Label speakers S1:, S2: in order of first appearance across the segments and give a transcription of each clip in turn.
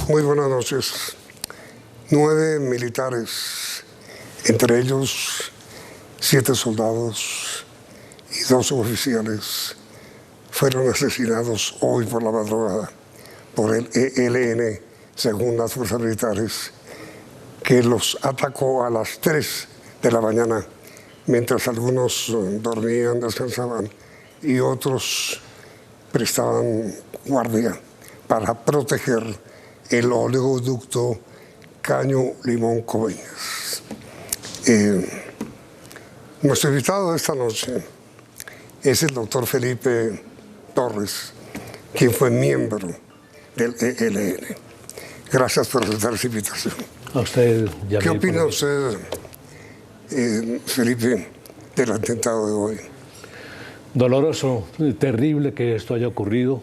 S1: Muy buenas noches. 9 militares, entre ellos 7 soldados y 2 oficiales, fueron asesinados hoy por la madrugada por el ELN, según las fuerzas militares, que los atacó a las 3 de la mañana, mientras algunos dormían, descansaban, y otros prestaban guardia para proteger el oleoducto Caño Limón Coveñas. Nuestro invitado de esta noche es el doctor Felipe Torres, quien fue miembro del ELN. Gracias por aceptar esta invitación.
S2: A usted, Yamil.
S1: ¿Qué opina usted, Felipe, del atentado de hoy?
S2: Doloroso, terrible que esto haya ocurrido.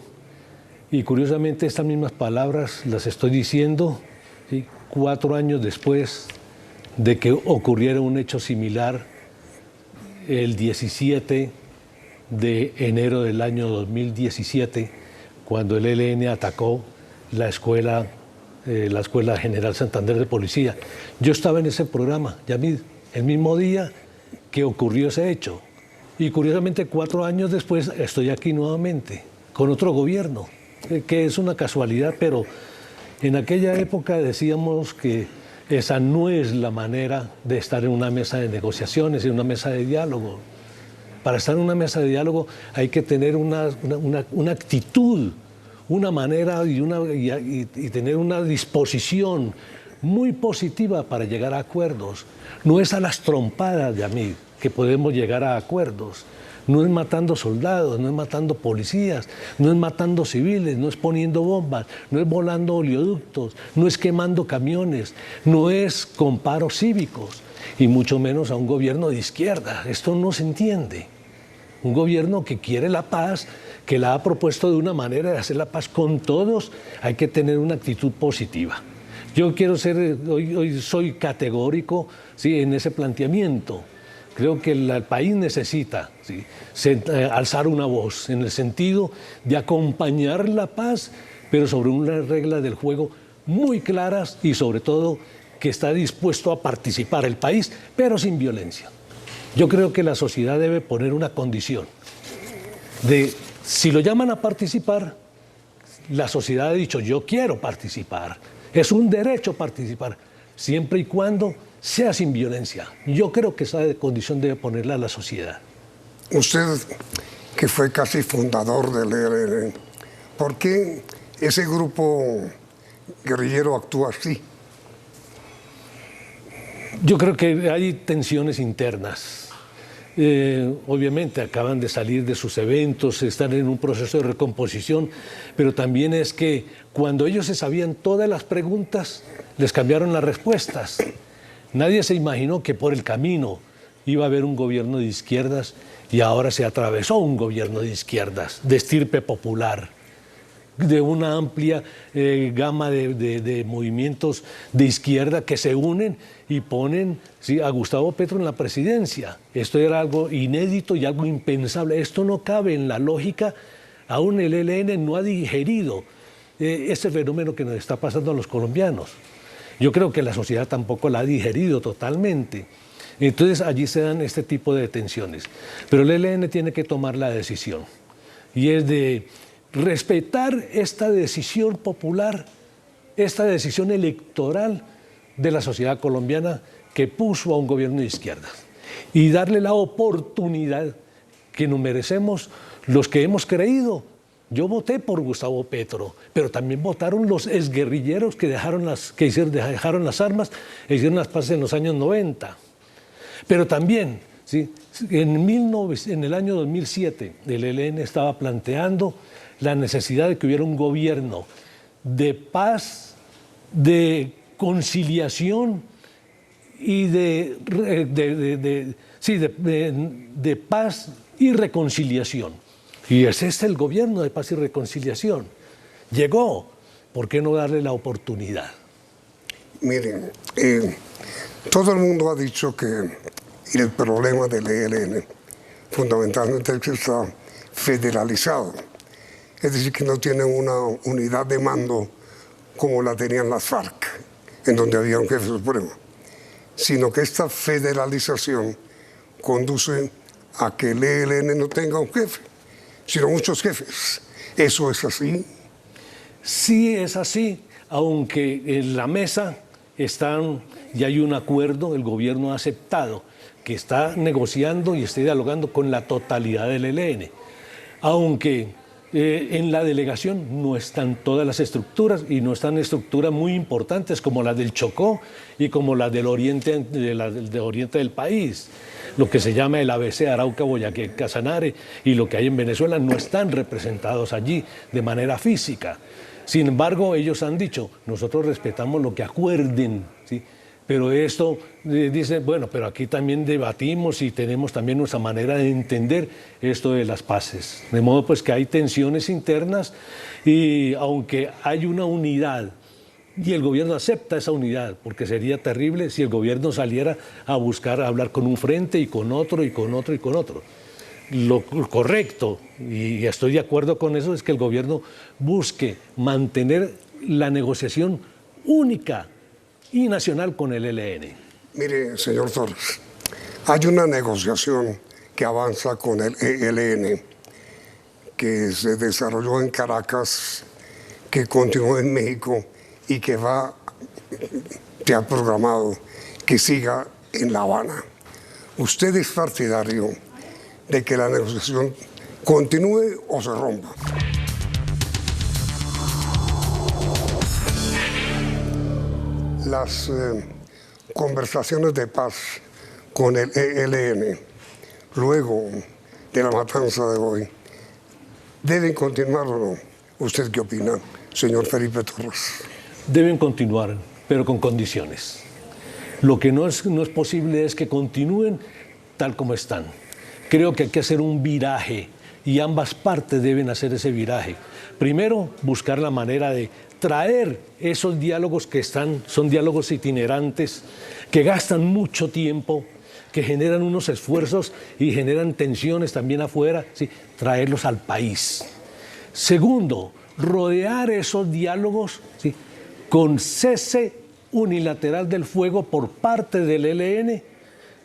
S2: Y curiosamente estas mismas palabras las estoy diciendo, ¿sí?, 4 años después de que ocurriera un hecho similar el 17 de enero del año 2017, cuando el ELN atacó la Escuela General Santander de Policía. Yo estaba en ese programa, Yamil, el mismo día que ocurrió ese hecho. Y curiosamente 4 años después estoy aquí nuevamente, con otro gobierno, que es una casualidad, pero en aquella época decíamos que esa no es la manera de estar en una mesa de negociaciones, en una mesa de diálogo. Para estar en una mesa de diálogo hay que tener una actitud, una manera y tener una disposición muy positiva para llegar a acuerdos. No es a las trompadas, Yamil, que podemos llegar a acuerdos. No es matando soldados, no es matando policías, no es matando civiles, no es poniendo bombas, no es volando oleoductos, no es quemando camiones, no es con paros cívicos, y mucho menos a un gobierno de izquierda. Esto no se entiende. Un gobierno que quiere la paz, que la ha propuesto de una manera de hacer la paz con todos, hay que tener una actitud positiva. Yo quiero ser, hoy soy categórico, ¿sí?, en ese planteamiento. Creo que el país necesita, ¿sí?, alzar una voz en el sentido de acompañar la paz, pero sobre unas reglas del juego muy claras y sobre todo que está dispuesto a participar el país, pero sin violencia. Yo creo que la sociedad debe poner una condición de, si lo llaman a participar, la sociedad ha dicho, yo quiero participar, es un derecho participar, siempre y cuando sea sin violencia. Yo creo que esa condición debe ponerla a la sociedad.
S1: Usted, que fue casi fundador del ELN, ¿por qué ese grupo guerrillero actúa así?
S2: Yo creo que hay tensiones internas. Obviamente acaban de salir de sus eventos, están en un proceso de recomposición, pero también es que cuando ellos se sabían todas las preguntas, les cambiaron las respuestas. Nadie se imaginó que por el camino iba a haber un gobierno de izquierdas y ahora se atravesó un gobierno de izquierdas, de estirpe popular, de una amplia gama de movimientos de izquierda que se unen y ponen, ¿sí?, a Gustavo Petro en la presidencia. Esto era algo inédito y algo impensable. Esto no cabe en la lógica. Aún el ELN no ha digerido este fenómeno que nos está pasando a los colombianos. Yo creo que la sociedad tampoco la ha digerido totalmente. Entonces allí se dan este tipo de tensiones. Pero el ELN tiene que tomar la decisión, y es de respetar esta decisión popular, esta decisión electoral de la sociedad colombiana que puso a un gobierno de izquierda, y darle la oportunidad que nos merecemos los que hemos creído. Yo voté por Gustavo Petro, pero también votaron los exguerrilleros que dejaron las armas e hicieron las paces en los años 90. Pero también, ¿sí?, en el año 2007, el ELN estaba planteando la necesidad de que hubiera un gobierno de paz, de conciliación y de paz y reconciliación. Y ese es el gobierno de paz y reconciliación. Llegó, ¿por qué no darle la oportunidad?
S1: Miren, todo el mundo ha dicho que el problema del ELN fundamentalmente es que está federalizado. Es decir, que no tiene una unidad de mando como la tenían las FARC, en donde había un jefe supremo, sino que esta federalización conduce a que el ELN no tenga un jefe, sino muchos jefes. ¿Eso es así?
S2: Sí es así, aunque en la mesa ya hay un acuerdo, el gobierno ha aceptado que está negociando y está dialogando con la totalidad del ELN, aunque en la delegación no están todas las estructuras y no están estructuras muy importantes como las del Chocó y como las del oriente, del oriente del país. Lo que se llama el ABC, Arauca, Boyacá, Casanare y lo que hay en Venezuela no están representados allí de manera física. Sin embargo, ellos han dicho, nosotros respetamos lo que acuerden, ¿sí? Pero esto dice, bueno, pero aquí también debatimos y tenemos también nuestra manera de entender esto de las paces. De modo pues que hay tensiones internas y aunque hay una unidad y el gobierno acepta esa unidad, porque sería terrible si el gobierno saliera a buscar a hablar con un frente y con otro y con otro y con otro. Lo correcto, y estoy de acuerdo con eso, es que el gobierno busque mantener la negociación única y nacional con el ELN.
S1: Mire, señor Torres, hay una negociación que avanza con el ELN, que se desarrolló en Caracas, que continuó en México y que te ha programado que siga en La Habana. ¿Usted es partidario de que la negociación continúe o se rompa? Las conversaciones de paz con el ELN, luego de la matanza de hoy, ¿deben continuar o no? ¿Usted qué opina, señor Felipe Torres?
S2: Deben continuar, pero con condiciones. Lo que no es posible es que continúen tal como están. Creo que hay que hacer un viraje y ambas partes deben hacer ese viraje. Primero, buscar la manera de traer esos diálogos que son diálogos itinerantes, que gastan mucho tiempo, que generan unos esfuerzos y generan tensiones también afuera, ¿sí? Traerlos al país. Segundo, rodear esos diálogos, ¿sí? Con cese unilateral del fuego por parte del ELN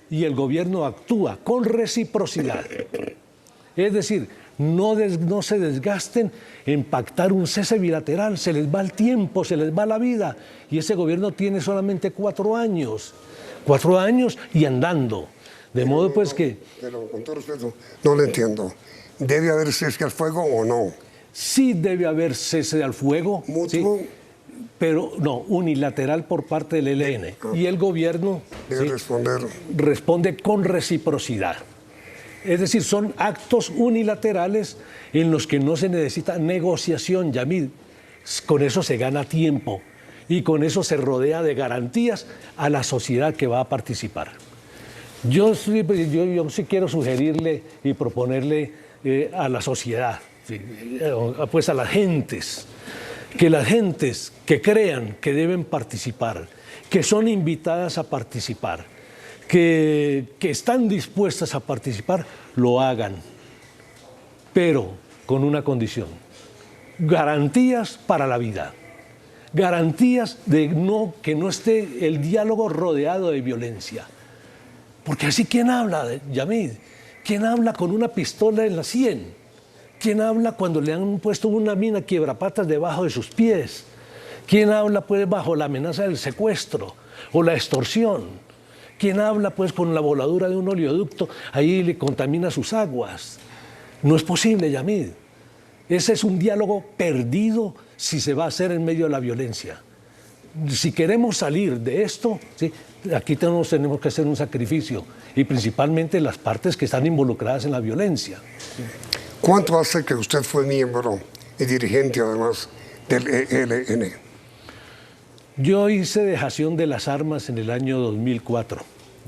S2: y el gobierno actúa con reciprocidad. Es decir, no se desgasten en pactar un cese bilateral, se les va el tiempo, se les va la vida. Y ese gobierno tiene solamente 4 años. 4 años y andando. De modo pues que...
S1: Pero con todo respeto, no lo entiendo. ¿Debe haber cese al fuego o no?
S2: Sí debe haber cese al fuego.
S1: ¿Mutuo?
S2: ¿Sí? Pero no, unilateral por parte del ELN. Y el gobierno
S1: debe
S2: responde con reciprocidad. Es decir, son actos unilaterales en los que no se necesita negociación, Yamid. Con eso se gana tiempo y con eso se rodea de garantías a la sociedad que va a participar. Yo sí quiero sugerirle y proponerle a la sociedad, pues a las gentes que crean que deben participar, que son invitadas a participar, que están dispuestas a participar, lo hagan, pero con una condición: garantías para la vida, garantías de que no esté el diálogo rodeado de violencia. Porque así, ¿quién habla, Yamid? ¿Quién habla con una pistola en la sien? ¿Quién habla cuando le han puesto una mina quiebrapatas debajo de sus pies? ¿Quién habla pues bajo la amenaza del secuestro o la extorsión? ¿Quién habla pues con la voladura de un oleoducto? Ahí le contamina sus aguas. No es posible, Yamid. Ese es un diálogo perdido si se va a hacer en medio de la violencia. Si queremos salir de esto, ¿sí? Aquí tenemos que hacer un sacrificio, y principalmente las partes que están involucradas en la violencia.
S1: ¿Cuánto hace que usted fue miembro y dirigente además del ELN?
S2: Yo hice dejación de las armas en el año 2004,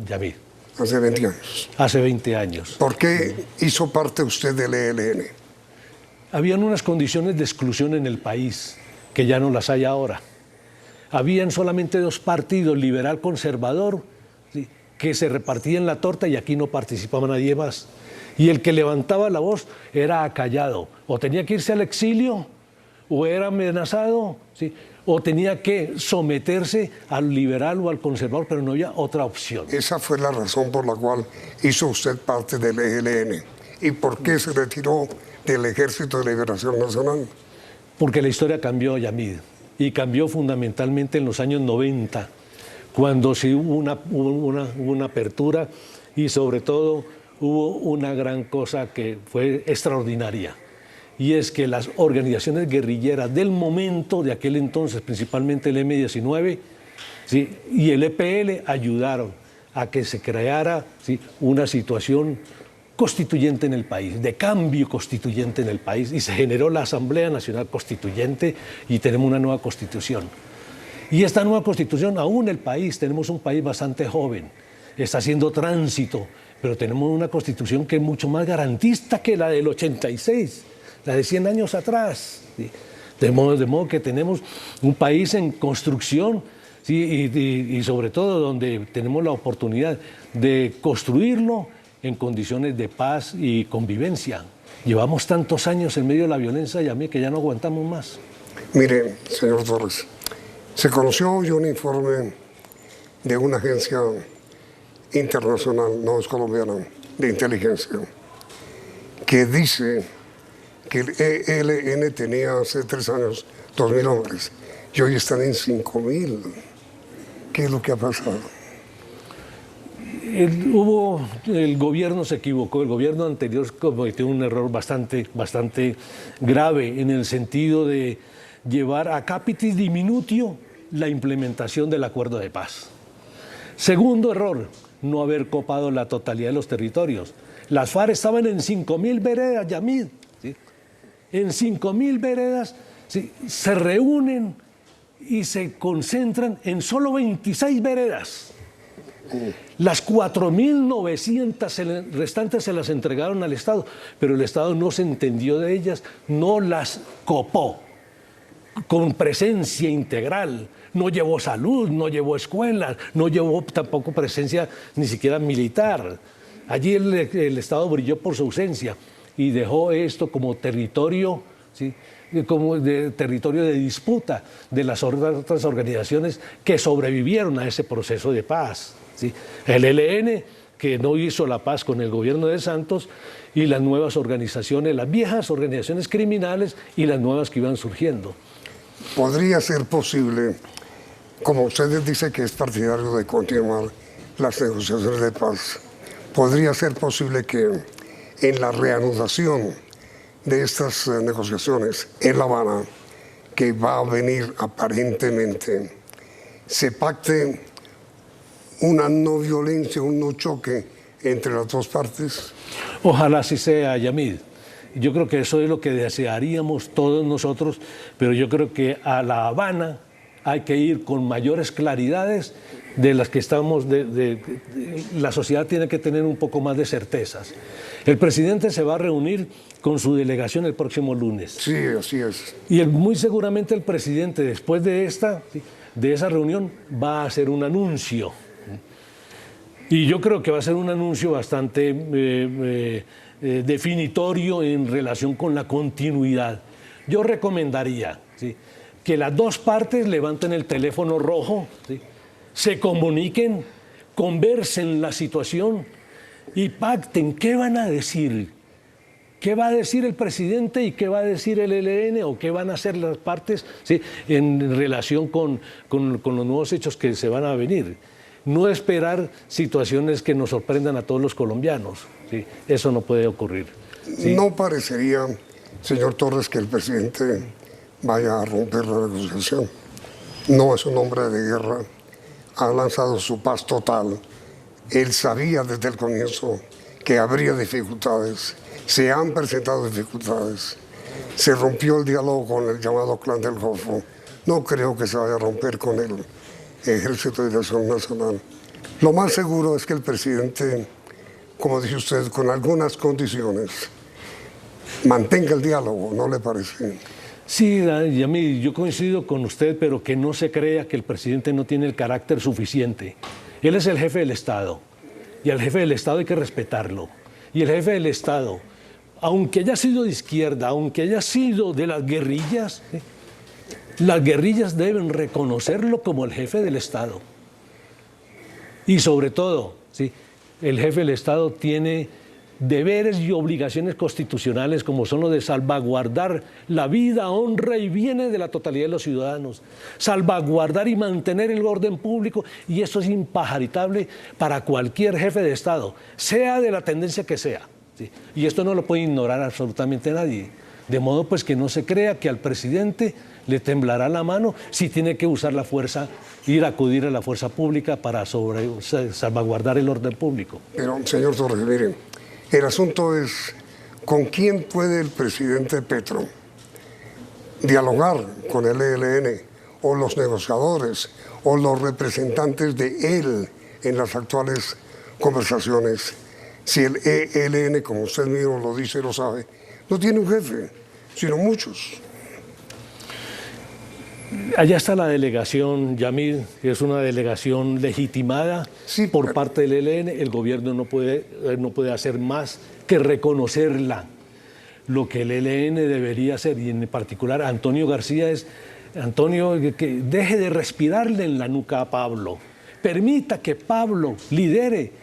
S2: Yamid.
S1: Hace 20 años.
S2: Hace 20 años.
S1: ¿Por qué hizo parte usted del ELN?
S2: Habían unas condiciones de exclusión en el país que ya no las hay ahora. Habían solamente 2 partidos, liberal-conservador, ¿sí? Que se repartían la torta y aquí no participaba nadie más. Y el que levantaba la voz era acallado. O tenía que irse al exilio, o era amenazado, ¿sí? o tenía que someterse al liberal o al conservador, pero no había otra opción.
S1: Esa fue la razón por la cual hizo usted parte del ELN. ¿Y por qué se retiró del Ejército de Liberación Nacional?
S2: Porque la historia cambió, Yamid, y cambió fundamentalmente en los años 90, cuando sí hubo una apertura y sobre todo hubo una gran cosa que fue extraordinaria. Y es que las organizaciones guerrilleras del momento, de aquel entonces, principalmente el M-19, ¿sí?, y el EPL ayudaron a que se creara, ¿sí?, una situación constituyente en el país, de cambio constituyente en el país, y se generó la Asamblea Nacional Constituyente y tenemos una nueva constitución. Y esta nueva constitución, aún el país, tenemos un país bastante joven, está haciendo tránsito, pero tenemos una constitución que es mucho más garantista que la del 86. La de 100 años atrás, ¿sí? De modo que tenemos un país en construcción, ¿sí?, y sobre todo donde tenemos la oportunidad de construirlo en condiciones de paz y convivencia. Llevamos tantos años en medio de la violencia, y a mí que ya no aguantamos más.
S1: Mire, señor Torres, se conoció hoy un informe de una agencia internacional, no es colombiana, de inteligencia, que dice que el ELN tenía hace 3 años 2.000 hombres y hoy están en 5.000. ¿Qué es lo que ha pasado?
S2: El gobierno se equivocó, el gobierno anterior cometió un error bastante grave en el sentido de llevar a capitis diminutio la implementación del acuerdo de paz. Segundo error, no haber copado la totalidad de los territorios. Las FARC estaban en 5.000 veredas, Yamid, ¿sí? En 5.000 veredas, ¿sí?, se reúnen y se concentran en solo 26 veredas. Las 4.900 restantes se las entregaron al Estado, pero el Estado no se entendió de ellas, no las copó con presencia integral, no llevó salud, no llevó escuelas, no llevó tampoco presencia ni siquiera militar. Allí el Estado brilló por su ausencia y dejó esto como territorio, ¿sí?, como territorio de disputa de las otras organizaciones que sobrevivieron a ese proceso de paz, ¿sí? El ELN, que no hizo la paz con el gobierno de Santos, y las nuevas organizaciones, las viejas organizaciones criminales y las nuevas que iban surgiendo.
S1: ¿Podría ser posible, como ustedes dicen que es partidario de continuar las negociaciones de paz, podría ser posible que en la reanudación de estas negociaciones en La Habana, que va a venir aparentemente, se pacte una no violencia, un no choque entre las dos partes?
S2: Ojalá así sea, Yamid. Yo creo que eso es lo que desearíamos todos nosotros, pero yo creo que a La Habana hay que ir con mayores claridades de las que estamos, la sociedad tiene que tener un poco más de certezas. El presidente se va a reunir con su delegación el próximo lunes.
S1: Sí, así es.
S2: Y muy seguramente el presidente, después de esa reunión, va a hacer un anuncio. Y yo creo que va a ser un anuncio bastante definitorio en relación con la continuidad. Yo recomendaría, ¿sí?, que las dos partes levanten el teléfono rojo, ¿sí?, se comuniquen, conversen la situación y pacten qué van a decir. ¿Qué va a decir el presidente y qué va a decir el ELN o qué van a hacer las partes, ¿sí?, en relación con los nuevos hechos que se van a venir? No esperar situaciones que nos sorprendan a todos los colombianos, ¿sí? Eso no puede ocurrir, ¿sí?
S1: No parecería, señor Torres, que el presidente vaya a romper la negociación. No es un hombre de guerra, ha lanzado su paz total. Él sabía desde el comienzo que habría dificultades, se han presentado dificultades, se rompió el diálogo con el llamado Clan del Golfo. No creo que se vaya a romper con el Ejército de Liberación Nacional. Lo más seguro es que el presidente, como dice usted, con algunas condiciones, mantenga el diálogo, ¿no le parece?
S2: Sí, Yamid, yo coincido con usted, pero que no se crea que el presidente no tiene el carácter suficiente. Él es el jefe del Estado, y al jefe del Estado hay que respetarlo. Y el jefe del Estado, aunque haya sido de izquierda, aunque haya sido de las guerrillas, ¿sí?, Las guerrillas deben reconocerlo como el jefe del Estado. Y sobre todo, ¿sí?, el jefe del Estado tiene deberes y obligaciones constitucionales como son los de salvaguardar la vida, honra y bienes de la totalidad de los ciudadanos, salvaguardar y mantener el orden público, y esto es impajaritable para cualquier jefe de Estado, sea de la tendencia que sea, ¿sí? Y esto no lo puede ignorar absolutamente nadie, de modo pues que no se crea que al presidente le temblará la mano si tiene que usar la fuerza, ir a acudir a la fuerza pública para salvaguardar el orden público.
S1: Pero, señor Torres, miren, el asunto es con quién puede el presidente Petro dialogar con el ELN o los negociadores o los representantes de él en las actuales conversaciones, si el ELN, como usted mismo lo dice y lo sabe, no tiene un jefe, sino muchos.
S2: Allá está la delegación, Yamid, es una delegación legitimada, sí, por parte del ELN. El gobierno no puede hacer más que reconocerla. Lo que el ELN debería hacer, y en particular Antonio García, es, Antonio, que deje de respirarle en la nuca a Pablo. Permita que Pablo lidere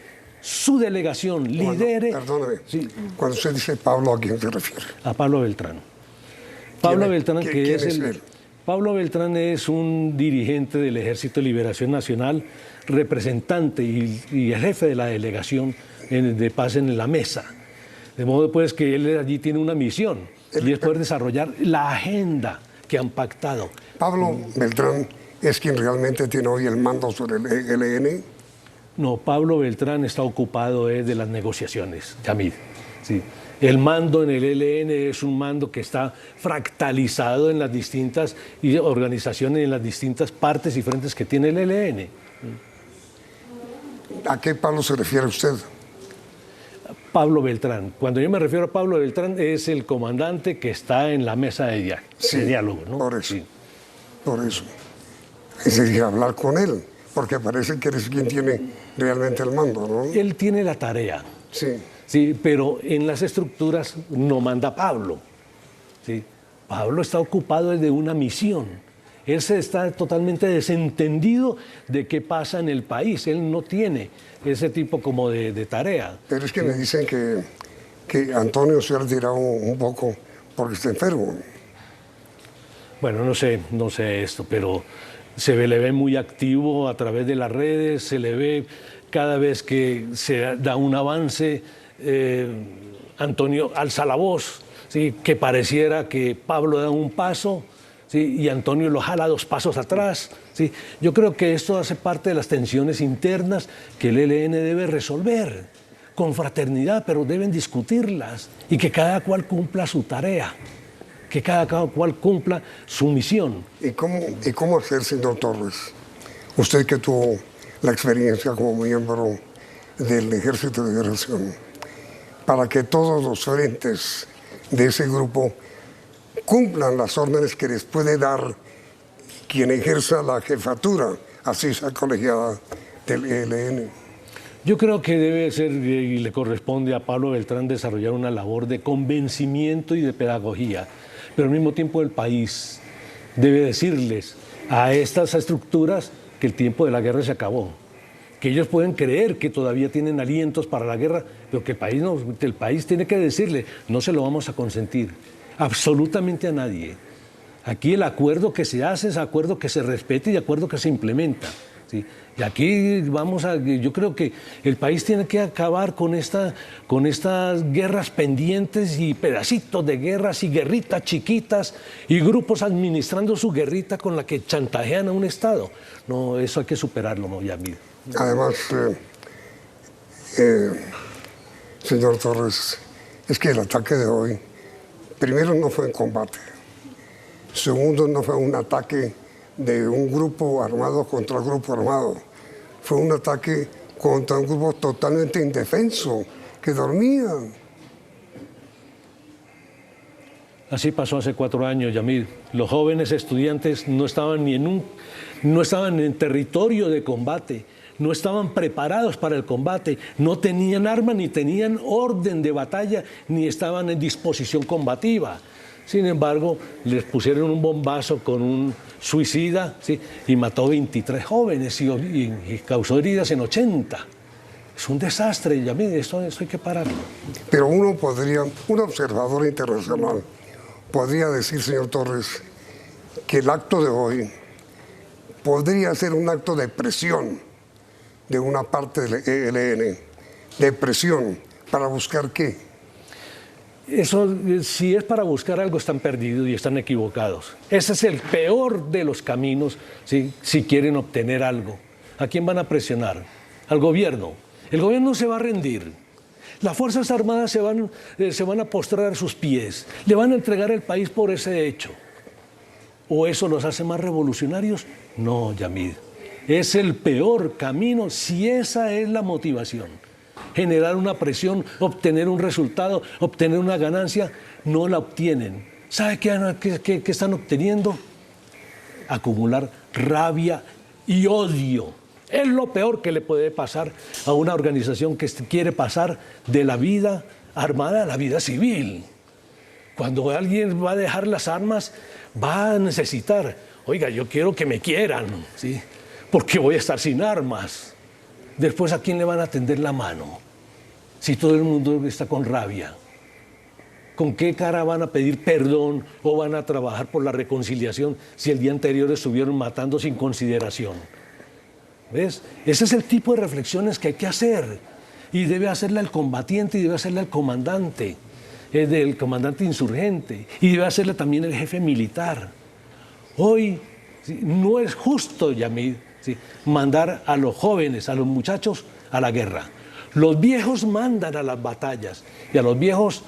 S2: su delegación, lidere...
S1: Perdóneme, sí. Cuando usted dice Pablo, ¿a quién se refiere?
S2: A Pablo Beltrán. Pablo Beltrán, que es el... Pablo Beltrán es un dirigente del Ejército de Liberación Nacional, representante y el jefe de la delegación de paz en la mesa. De modo pues que él allí tiene una misión, y es poder desarrollar la agenda que han pactado.
S1: ¿Pablo Beltrán es quien realmente tiene hoy el mando sobre el ELN?
S2: No, Pablo Beltrán está ocupado de las negociaciones, Yamid, sí. El mando en el ELN es un mando que está fractalizado en las distintas organizaciones, en las distintas partes y frentes que tiene el ELN.
S1: ¿A qué Pablo se refiere usted?
S2: Pablo Beltrán. Cuando yo me refiero a Pablo Beltrán, es el comandante que está en la mesa de diálogo, ¿no?
S1: Por eso.
S2: Sí.
S1: Por eso. Es decir, hablar con él, porque parece que eres quien tiene realmente el mando, ¿no?
S2: Él tiene la tarea.
S1: Sí.
S2: Sí, pero en las estructuras no manda Pablo. ¿Sí? Pablo está ocupado de una misión. Él está totalmente desentendido de qué pasa en el país. Él no tiene ese tipo como de tarea.
S1: Pero es que me dicen que Antonio se ha retirado un poco porque está enfermo.
S2: Bueno, no sé esto, pero le ve muy activo a través de las redes, se le ve cada vez que se da un avance. Antonio alza la voz, ¿sí?, que pareciera que Pablo da un paso, ¿sí?, y Antonio lo jala 2 pasos atrás, ¿sí? Yo creo que esto hace parte de las tensiones internas que el ELN debe resolver con fraternidad, pero deben discutirlas y que cada cual cumpla su tarea, que cada cual cumpla su misión.
S1: ¿Y cómo hacer, señor Torres? Usted que tuvo la experiencia como miembro del Ejército de Liberación, para que todos los frentes de ese grupo cumplan las órdenes que les puede dar quien ejerza la jefatura, así sea colegiada del ELN.
S2: Yo creo que debe ser y le corresponde a Pablo Beltrán desarrollar una labor de convencimiento y de pedagogía, pero al mismo tiempo el país debe decirles a estas estructuras que el tiempo de la guerra se acabó, que ellos pueden creer que todavía tienen alientos para la guerra, pero que el país tiene que decirle, no se lo vamos a consentir, absolutamente a nadie. Aquí el acuerdo que se hace es acuerdo que se respete y acuerdo que se implementa, ¿sí? Y aquí yo creo que el país tiene que acabar con estas guerras pendientes y pedacitos de guerras y guerritas chiquitas y grupos administrando su guerrita con la que chantajean a un Estado. No, eso hay que superarlo, ¿no, Yamid?
S1: Además, señor Torres, es que el ataque de hoy, primero, no fue en combate. Segundo, no fue un ataque de un grupo armado contra grupo armado. Fue un ataque contra un grupo totalmente indefenso, que dormía.
S2: Así pasó hace 4 años, Yamid. Los jóvenes estudiantes no estaban en territorio de combate, no estaban preparados para el combate, no tenían armas, ni tenían orden de batalla, ni estaban en disposición combativa. Sin embargo, les pusieron un bombazo con un suicida, ¿sí? Y mató 23 jóvenes y causó heridas en 80. Es un desastre, Yamid, esto hay que pararlo.
S1: Pero un observador internacional, podría decir, señor Torres, que el acto de hoy podría ser un acto de presión de una parte del ELN, de presión para buscar qué.
S2: Eso, si es para buscar algo, están perdidos y están equivocados. Ese es el peor de los caminos, ¿sí? Si quieren obtener algo. ¿A quién van a presionar? Al gobierno. El gobierno se va a rendir. Las Fuerzas Armadas se van a postrar a sus pies. Le van a entregar el país por ese hecho. ¿O eso los hace más revolucionarios? No, Yamid. Es el peor camino si esa es la motivación. Generar una presión, obtener un resultado, obtener una ganancia, no la obtienen. ¿Sabe qué están obteniendo? Acumular rabia y odio. Es lo peor que le puede pasar a una organización que quiere pasar de la vida armada a la vida civil. Cuando alguien va a dejar las armas, va a necesitar, oiga, yo quiero que me quieran, ¿sí? Porque voy a estar sin armas. Después, ¿a quién le van a tender la mano? Si todo el mundo está con rabia. ¿Con qué cara van a pedir perdón o van a trabajar por la reconciliación si el día anterior estuvieron matando sin consideración? ¿Ves? Ese es el tipo de reflexiones que hay que hacer. Y debe hacerla el combatiente y debe hacerla el comandante. Es del comandante insurgente. Y debe hacerla también el jefe militar. Hoy, ¿sí? No es justo, Yamid, ¿sí? Mandar a los jóvenes, a los muchachos, a la guerra. Los viejos mandan a las batallas y a los viejos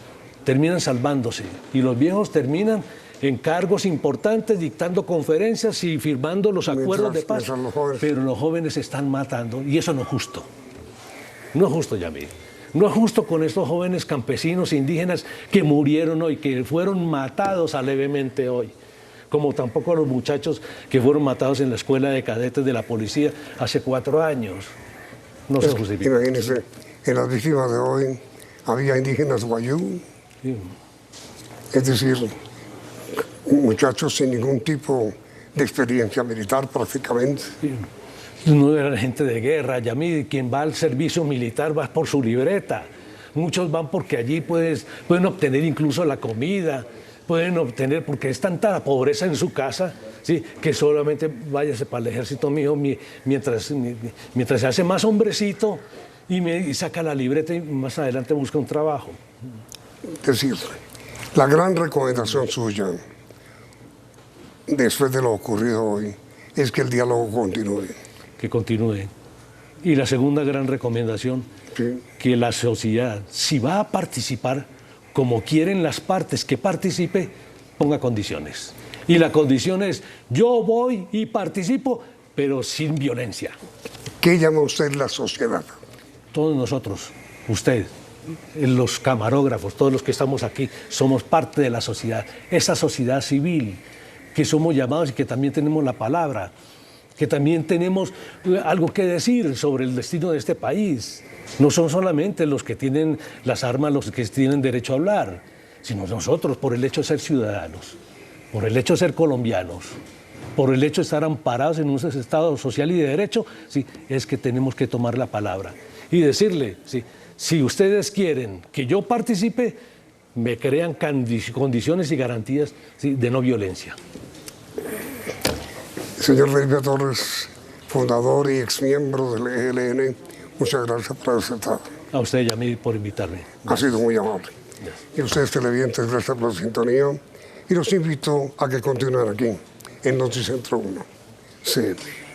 S2: terminan salvándose. Y los viejos terminan en cargos importantes, dictando conferencias y firmando los acuerdos de paz. Pero los jóvenes se están matando y eso no es justo. No es justo, Yamid. No es justo con estos jóvenes campesinos indígenas que murieron hoy, que fueron matados levemente hoy. Como tampoco a los muchachos que fueron matados en la escuela de cadetes de la policía hace 4 años. No se justifica.
S1: Imagínense, en las víctimas de hoy había indígenas guayú,
S2: Sí.
S1: es decir, muchachos sin ningún tipo de experiencia militar prácticamente.
S2: Sí. No era gente de guerra, Yamid. Quien va al servicio militar va por su libreta. Muchos van porque allí pueden obtener incluso la comida, pueden obtener, porque es tanta la pobreza en su casa, ¿sí? Que solamente váyase para el ejército mío mientras se hace más hombrecito y saca la libreta y más adelante busca un trabajo.
S1: Es decir, la gran recomendación suya, después de lo ocurrido hoy, es que el diálogo continúe.
S2: Que continúe. Y la segunda gran recomendación,
S1: Sí.
S2: que la sociedad, si va a participar, como quieren las partes que participe, ponga condiciones. Y la condición es, yo voy y participo, pero sin violencia.
S1: ¿Qué llama usted la sociedad?
S2: Todos nosotros, usted, los camarógrafos, todos los que estamos aquí, somos parte de la sociedad. Esa sociedad civil que somos llamados y que también tenemos la palabra, que también tenemos algo que decir sobre el destino de este país. No son solamente los que tienen las armas los que tienen derecho a hablar, sino nosotros, por el hecho de ser ciudadanos, por el hecho de ser colombianos, por el hecho de estar amparados en un Estado social y de derecho, sí, es que tenemos que tomar la palabra y decirle, sí, si ustedes quieren que yo participe, me crean condiciones y garantías, sí, de no violencia.
S1: Señor Felipe Torres, fundador y exmiembro del ELN, muchas gracias por haber aceptado.
S2: A usted, Yamid, por invitarme.
S1: Ha sido muy amable. Y ustedes televidentes, gracias por la sintonía. Y los invito a que continúen aquí, en Noticentro 1. CN.